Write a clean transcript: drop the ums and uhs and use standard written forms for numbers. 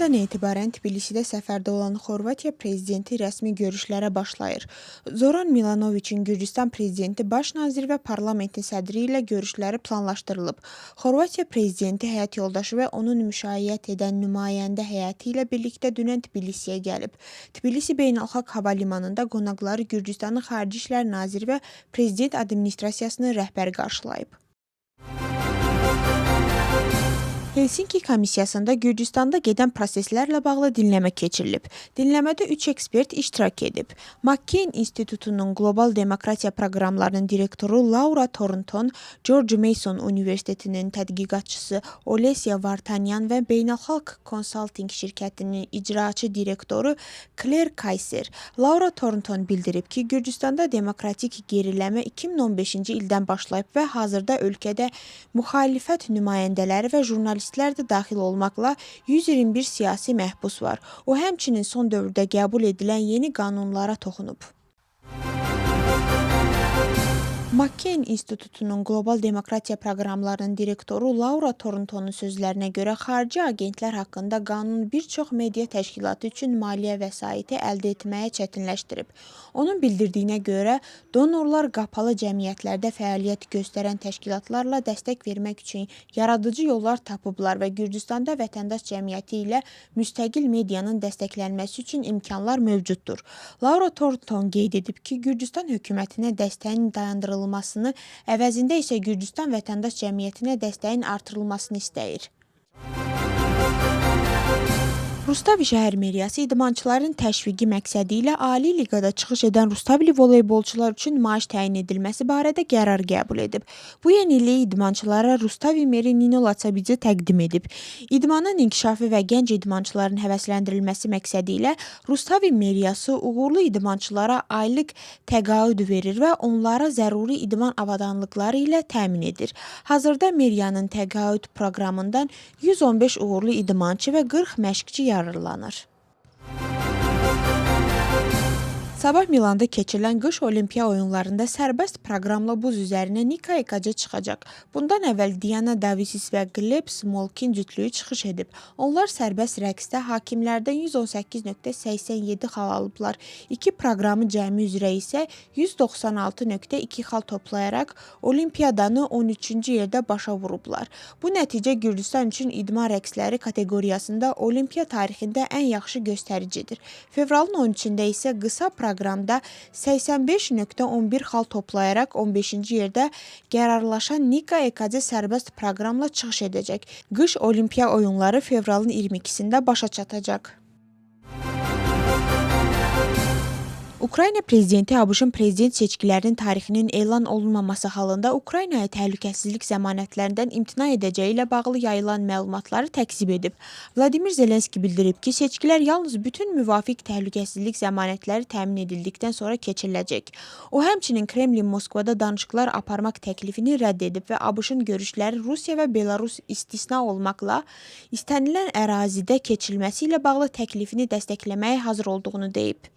andan etibarən Tbilisidə səfərdə olan Xorvatiya prezidenti rəsmi görüşlərə başlayır. Zoran Milanoviçin Gürcüstan prezidenti, baş nazir və parlamentin sədri ilə görüşləri planlaşdırılıb. Xorvatiya prezidenti həyat yoldaşı və onun müşayiət edən nümayəndə heyəti ilə birlikdə dünən Tbilisiyə gəlib. Tbilisi Beynəlxalq Hava Limanında qonaqları Gürcüstanın Xarici İşlər naziri və prezident administrasiyasının rəhbəri qarşılayıb. Helsinki komissiyasında Gürcüstanda gedən proseslərlə bağlı dinləmə keçirilib. Dinləmədə 3 ekspert iştirak edib. McCain İnstitutunun Qlobal Demokratiya Proqramlarının direktoru Laura Thornton, George Mason Universitetinin tədqiqatçısı Olesya Vartanyan və Beynəlxalq Consulting şirkətinin icraçı direktoru Claire Kayser. Laura Thornton bildirib ki, Gürcüstanda demokratik geriləmə 2015-ci ildən başlayıb və hazırda ölkədə müxalifət nümayəndələri və jurnalistlər də daxil olmaqla 121 siyasi məhbus var. O həmçinin son dövrdə qəbul edilən yeni qanunlara toxunub. McCain İnstitutunun Qlobal Demokratiya Proqramlarının direktoru Laura Thorntonun sözlərinə görə xarici agentlər haqqında qanun bir çox media təşkilatı üçün maliyyə vəsaiti əldə etməyə çətinləşdirib. Onun bildirdiyinə görə donorlar qapalı cəmiyyətlərdə fəaliyyət göstərən təşkilatlarla dəstək vermək üçün yaradıcı yollar tapıblar və Gürcüstanda vətəndaş cəmiyyəti ilə müstəqil medianın dəstəklənməsi üçün imkanlar mövcuddur. Laura Thornton qeyd edib ki, Gürcüstan hökumətinə dəstəyin dayandırılmasını, əvəzində isə Gürcüstan vətəndaş cəmiyyətinə dəstəyin artırılmasını istəyir. Rustavi şəhər meriyası idmançıların təşviqi məqsədi ilə Ali liqada çıxış edən Rustaveli voleybolçular üçün maaş təyin edilməsi barədə qərar qəbul edib. Bu yeniliyi idmançılara Rustavi meri Nino Laçabidze təqdim edib. İdmanın inkişafı və gənc idmançıların həvəsləndirilməsi məqsədi ilə Rustavi meriyası uğurlu idmançılara aylıq təqaüd verir və onlara zəruri idman avadanlıqları ilə təmin edir. Hazırda meriyanın təqaüd proqramından 115 uğurlu idmançı və 40 məşqçi yararlanır. Sabah Milanda keçirilən qış olimpiya oyunlarında sərbəst proqramla buz üzərinə Nika Ekaca çıxacaq. Bundan əvvəl Diana Davisis və Gleb Smolkin cütlüyü çıxış edib. Onlar sərbəst rəqsdə hakimlərdən 118.87 xal alıblar. İki proqramı cəmi üzrə isə 196.2 xal toplayaraq olimpiyadanı 13-cü yerdə başa vurublar. Bu nəticə Gürcüstan üçün idman rəqsləri kateqoriyasında olimpiya tarixində ən yaxşı göstəricidir. Fevralın 13-də isə qısa proqramda 85.11 xal toplayaraq 15-ci yerdə qərarlaşan Nika Ekaca sərbəst proqramla çıxış edəcək. Qış olimpiya oyunları fevralın 22-sində başa çatacaq. Ukrayna prezidenti ABŞ-ın prezident seçkilərinin tarixinin elan olunmaması halında Ukraynaya təhlükəsizlik zəmanətlərindən imtina edəcəyi ilə bağlı yayılan məlumatları təkzib edib. Vladimir Zelenski bildirib ki, seçkilər yalnız bütün müvafiq təhlükəsizlik zəmanətləri təmin edildikdən sonra keçiriləcək. O həmçinin Kremlin Moskvada danışıqlar aparmaq təklifini rədd edib və ABŞ-ın görüşləri Rusiya və Belarus istisna olmaqla istənilən ərazidə keçirilməsi ilə bağlı təklifini dəstəkləməyə hazır olduğunu deyib.